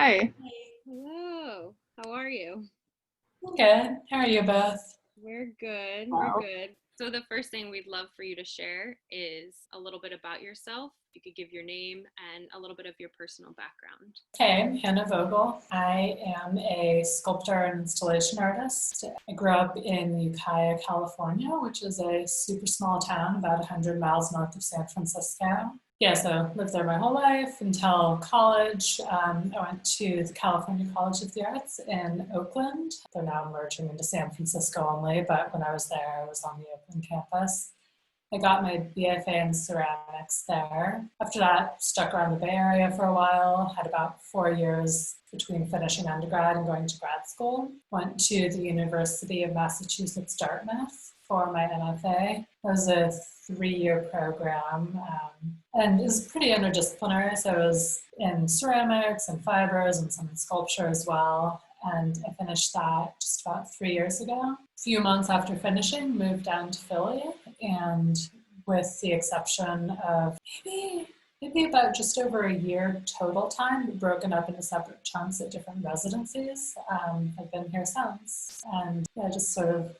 Hi. Hello. How are you? Good. How are you both? We're good. We're Wow. good. So the first thing we'd love for you to share is a little bit about yourself. You could give your name and a little bit of your personal background. Okay, I'm Hanna Vogel. I am a sculptor and installation artist. I grew up in Ukiah, California, which is a super small town about 100 miles north of San Francisco. Yeah, so lived there my whole life until college. I went to the California College of the Arts in Oakland. They're now merging into San Francisco only, but when I was there, I was on the Oakland campus. I got my BFA in ceramics there. After that, stuck around the Bay Area for a while, had about 4 years between finishing undergrad and going to grad school. Went to the University of Massachusetts, Dartmouth for my MFA. It was a 3-year program, and it was pretty interdisciplinary. So I was in ceramics and fibers and some sculpture as well. And I finished that just about 3 years ago. A few months after finishing, moved down to Philly, and with the exception of maybe about just over a year total time, broken up into separate chunks at different residencies. I've been here since, and yeah, just sort of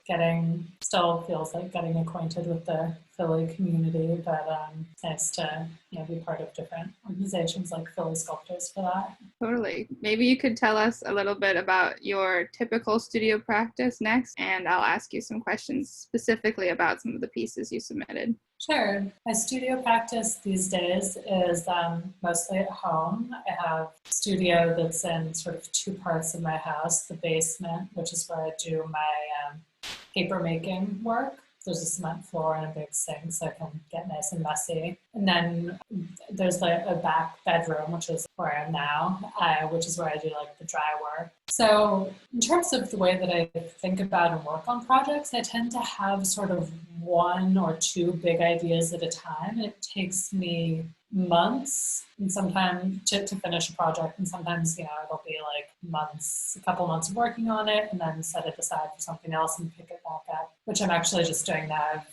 still feels like getting acquainted with the Philly community, but it's nice to be part of different organizations like Philly Sculptors for that. Totally. Maybe you could tell us a little bit about your typical studio practice next, and I'll ask you some questions specifically about some of the pieces you submitted. Sure. My studio practice these days is mostly at home. I have a studio that's in sort of two parts of my house, the basement, which is where I do my paper making work. There's a cement floor and a big sink, so it can get nice and messy. And then there's like a back bedroom, which is where I am now, which is where I do like the dry work. So in terms of the way that I think about and work on projects, I tend to have sort of one or two big ideas at a time. It takes me months and sometimes to finish a project, and sometimes it'll be like a couple months of working on it and then set it aside for something else and pick it back up, which I'm actually just doing now.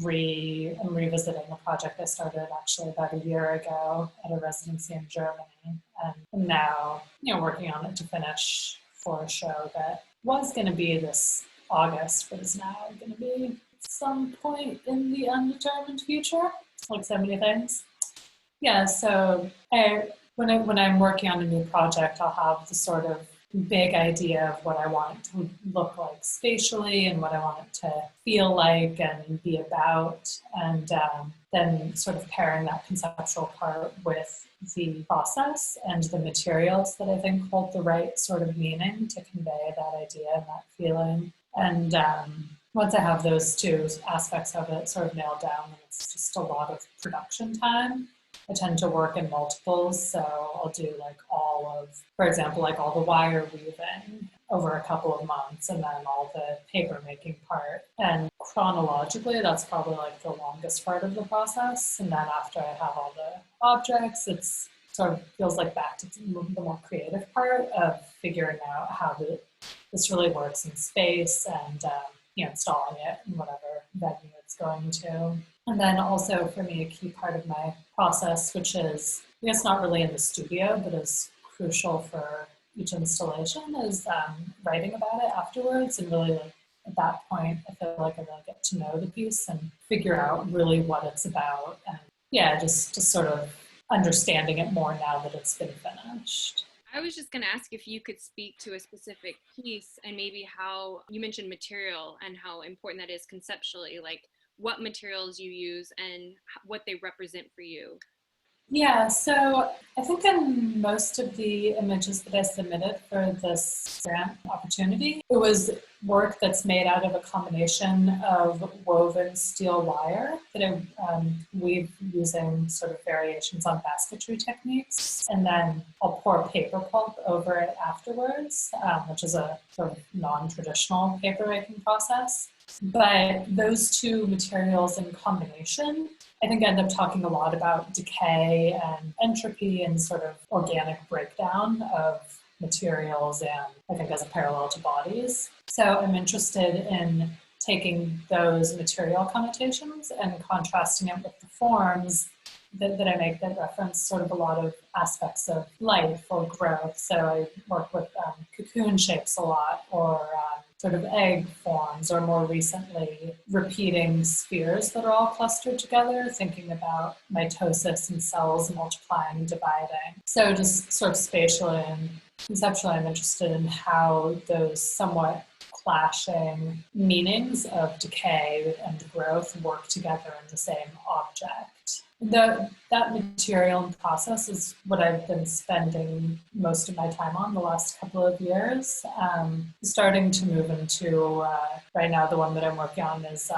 I'm revisiting a project I started actually about a year ago at a residency in Germany, and I'm now working on it to finish for a show that was going to be this August, but is now going to be some point in the undetermined future, like so many things. Yeah, so when I'm working on a new project, I'll have the sort of big idea of what I want it to look like spatially and what I want it to feel like and be about, and then sort of pairing that conceptual part with the process and the materials that I think hold the right sort of meaning to convey that idea and that feeling. And once I have those two aspects of it sort of nailed down, then it's just a lot of production time. I tend to work in multiples, so I'll do for example, all the wire weaving over a couple of months, and then all the paper making part. And chronologically, that's probably like the longest part of the process. And then after I have all the objects, it's sort of feels like back to the more creative part of figuring out how this really works in space and installing it in whatever venue it's going to. And then also for me, a key part of my process, which is, I guess not really in the studio, but is crucial for each installation, is writing about it afterwards. And really at that point, I feel like I really get to know the piece and figure out really what it's about. And just sort of understanding it more now that it's been finished. I was just going to ask if you could speak to a specific piece and maybe how you mentioned material and how important that is conceptually, like what materials you use and what they represent for you. Yeah, so I think in most of the images that I submitted for this grant opportunity, it was work that's made out of a combination of woven steel wire that I weave using sort of variations on basketry techniques, and then I'll pour paper pulp over it afterwards, which is a sort of non-traditional paper making process. But those two materials in combination, I think I end up talking a lot about decay and entropy and sort of organic breakdown of materials, and I think as a parallel to bodies. So I'm interested in taking those material connotations and contrasting it with the forms that I make that reference sort of a lot of aspects of life or growth. So I work with cocoon shapes a lot, or sort of egg forms, or more recently repeating spheres that are all clustered together, thinking about mitosis and cells multiplying and dividing. So just sort of spatially and conceptually, I'm interested in how those somewhat clashing meanings of decay and growth work together in the same object. That material and process is what I've been spending most of my time on the last couple of years. Starting to move into, right now the one that I'm working on is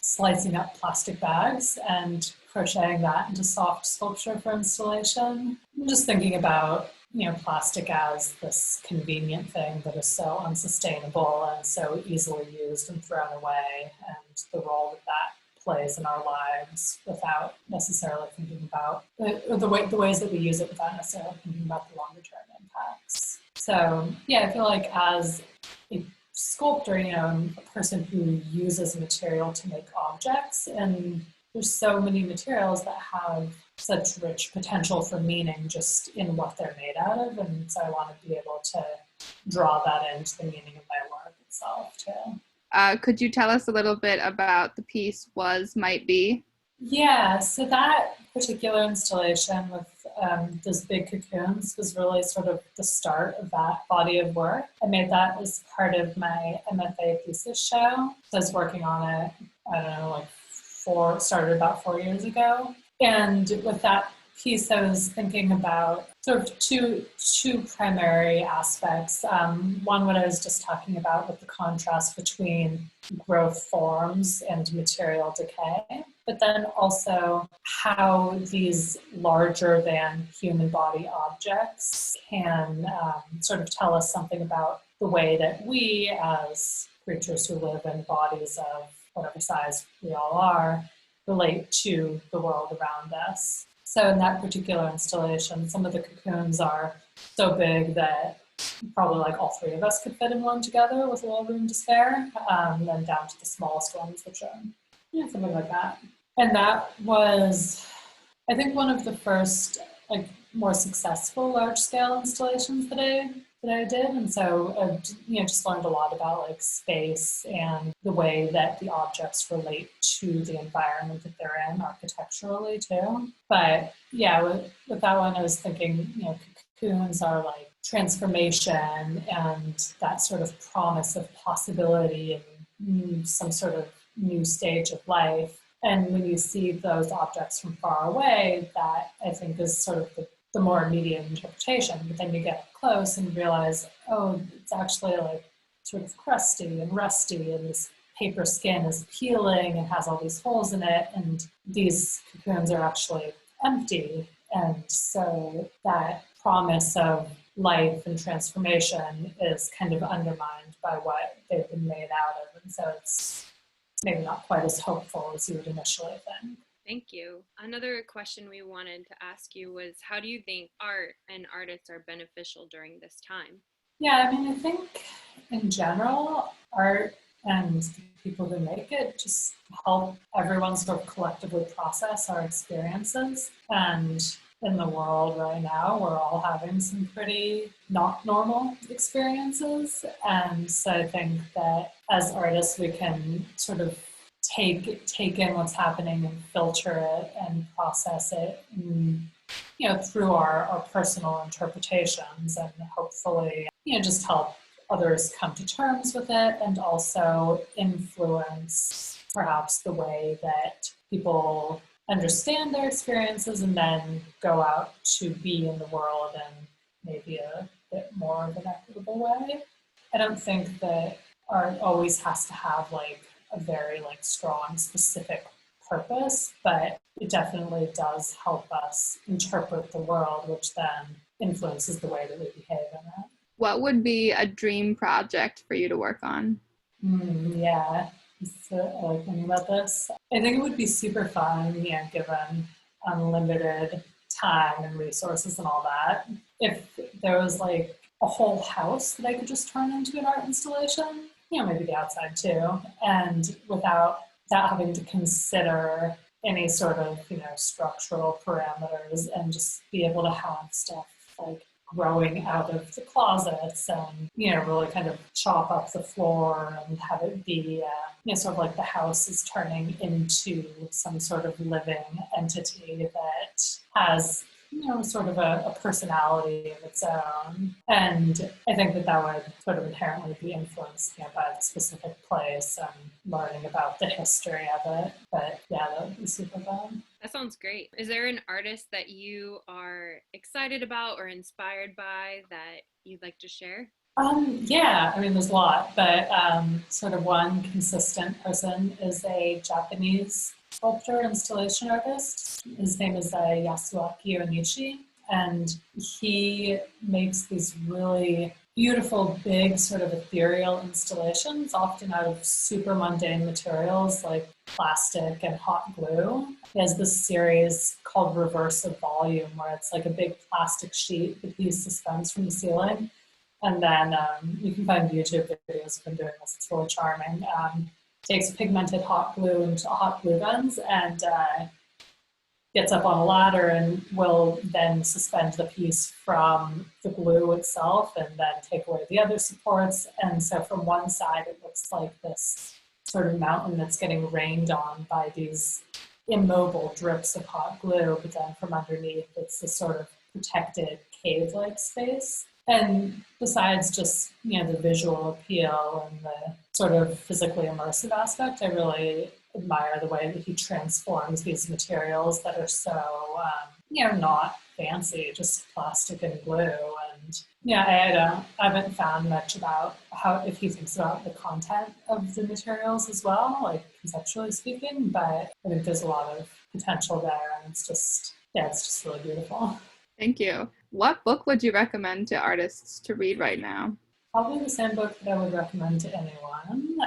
slicing up plastic bags and crocheting that into soft sculpture for installation. I'm just thinking about plastic as this convenient thing that is so unsustainable and so easily used and thrown away, and the role that plays in our lives without necessarily thinking about the ways that we use it without necessarily thinking about the longer term impacts. So yeah, I feel like as a sculptor, a person who uses material to make objects, and there's so many materials that have such rich potential for meaning just in what they're made out of, and so I want to be able to draw that into the meaning of my work itself too. Could you tell us a little bit about the piece Was, Might Be? Yeah, so that particular installation with those big cocoons was really sort of the start of that body of work. I made that as part of my MFA thesis show. So I was working on it, I don't know, started about 4 years ago. And with that piece, I was thinking about sort of two primary aspects. One, what I was just talking about with the contrast between growth forms and material decay, but then also how these larger than human body objects can sort of tell us something about the way that we, as creatures who live in bodies of whatever size we all are, relate to the world around us. So in that particular installation, some of the cocoons are so big that probably like all three of us could fit in one together with a little room to spare, and then down to the smallest ones, which are something like that. And that was, I think, one of the first more successful large-scale installations that I did. And so I just learned a lot about space and the way that the objects relate to the environment that they're in architecturally too. But yeah, with that one, I was thinking, cocoons are like transformation and that sort of promise of possibility and some sort of new stage of life. And when you see those objects from far away, that I think is sort of the more immediate interpretation. But then you get up close and realize, oh, it's actually sort of crusty and rusty, and this paper skin is peeling and has all these holes in it, and these cocoons are actually empty. And so that promise of life and transformation is kind of undermined by what they've been made out of. And so it's maybe not quite as hopeful as you would initially think. Thank you. Another question we wanted to ask you was, how do you think art and artists are beneficial during this time? Yeah, I think in general, art and the people who make it just help everyone sort of collectively process our experiences. And in the world right now, we're all having some pretty not normal experiences. And so I think that as artists, we can sort of take in what's happening and filter it and process it, through our personal interpretations, and hopefully, just help others come to terms with it, and also influence perhaps the way that people understand their experiences and then go out to be in the world in maybe a bit more of an equitable way. I don't think that art always has to have a very strong specific purpose, but it definitely does help us interpret the world, which then influences the way that we behave in it. What would be a dream project for you to work on? Yeah, so I like thinking about this. I think it would be super fun, given unlimited time and resources and all that, if there was a whole house that I could just turn into an art installation, maybe the outside too, and without having to consider any sort of, structural parameters, and just be able to have stuff like growing out of the closets and, really kind of chop up the floor and have it be, sort of like the house is turning into some sort of living entity that has, sort of a personality of its own. And I think that would sort of inherently be influenced, by the specific place and learning about the history of it. But yeah, that would be super fun. That sounds great. Is there an artist that you are excited about or inspired by that you'd like to share? Yeah, I mean, there's a lot, but sort of one consistent person is a Japanese sculptor installation artist. His name is Yasuaki Onishi, and he makes these really beautiful, big, sort of ethereal installations, often out of super mundane materials like plastic and hot glue. He has this series called Reverse of Volume, where it's like a big plastic sheet that he suspends from the ceiling. And then you can find YouTube videos of him doing this. It's really charming. Takes pigmented hot glue into hot glue guns and gets up on a ladder and will then suspend the piece from the glue itself and then take away the other supports. And so from one side, it looks like this sort of mountain that's getting rained on by these immobile drips of hot glue. But then from underneath, it's this sort of protected cave-like space. And besides just, the visual appeal and the sort of physically immersive aspect, I really admire the way that he transforms these materials that are so, not fancy, just plastic and glue. And I haven't found much about if he thinks about the content of the materials as well, like conceptually speaking, but I think there's a lot of potential there, and it's just really beautiful. Thank you. What book would you recommend to artists to read right now? Probably the same book that I would recommend to anyone.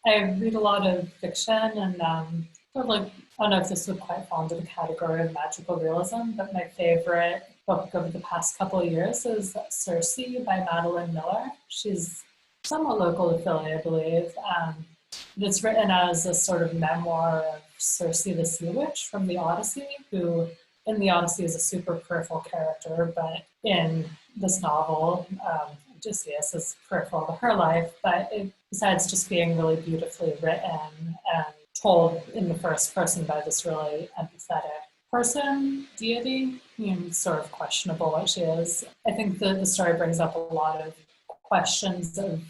I read a lot of fiction and sort of like, I don't know if this would quite fall into the category of magical realism, but my favorite book over the past couple of years is Circe by Madeline Miller. She's somewhat local to Philly, I believe. It's written as a sort of memoir of Circe the Sea Witch from the Odyssey, who in the Odyssey is a super peripheral character, but in this novel, Odysseus is peripheral to her life, but besides just being really beautifully written and told in the first person by this really empathetic person, deity, sort of questionable what she is. I think the story brings up a lot of questions of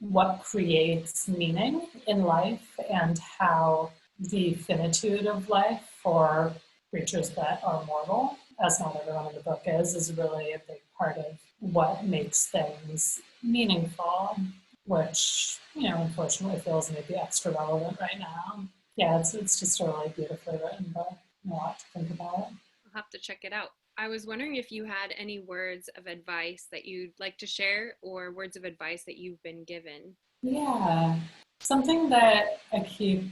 what creates meaning in life and how the finitude of life for creatures that are mortal, as not everyone in the book is really a big part of what makes things meaningful, which, unfortunately feels maybe extra relevant right now. Yeah, it's just a really beautifully written book. A lot to think about. I'll have to check it out. I was wondering if you had any words of advice that you'd like to share or words of advice that you've been given. Yeah, something that I keep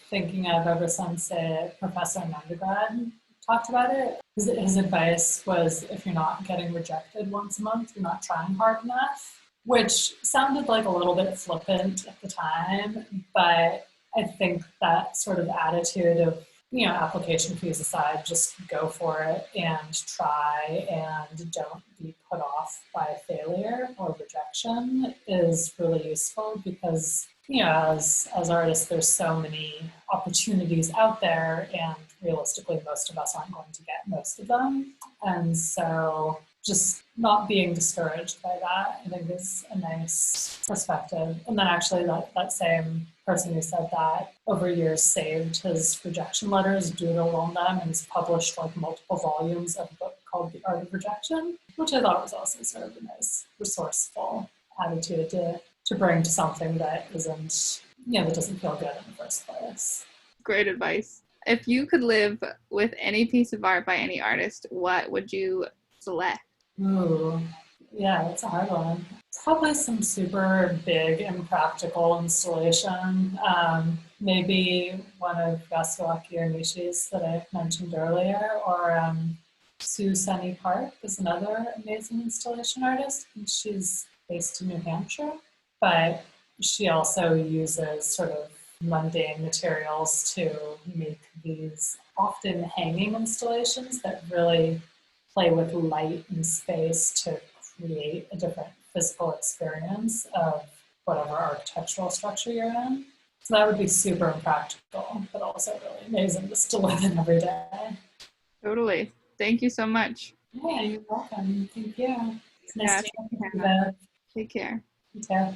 thinking of ever since a professor in undergrad talked about it. His advice was, if you're not getting rejected once a month, you're not trying hard enough, which sounded like a little bit flippant at the time, but I think that sort of attitude of, application fees aside, just go for it and try and don't be put off by failure or rejection is really useful because, as artists, there's so many opportunities out there, and realistically, most of us aren't going to get most of them. And so just not being discouraged by that, I think, is a nice perspective. And then actually that same person who said that over years saved his rejection letters, doodled on them, and has published like multiple volumes of a book called The Art of Rejection, which I thought was also sort of a nice resourceful attitude to bring to something that isn't, that doesn't feel good in the first place. Great advice. If you could live with any piece of art by any artist, what would you select? Ooh, yeah, that's a hard one. Probably some super big impractical installation. Maybe one of Yasuaki Onishi's that I mentioned earlier, or Sue Sunny Park is another amazing installation artist. She's based in New Hampshire, but she also uses sort of mundane materials to make these often hanging installations that really play with light and space to create a different physical experience of whatever architectural structure you're in. So that would be super impractical, but also really amazing just to live in every day. Totally. Thank you so much. Yeah, you're welcome. Thank you. It's nice Yeah, to meet you Hannah. both. Take care. You too.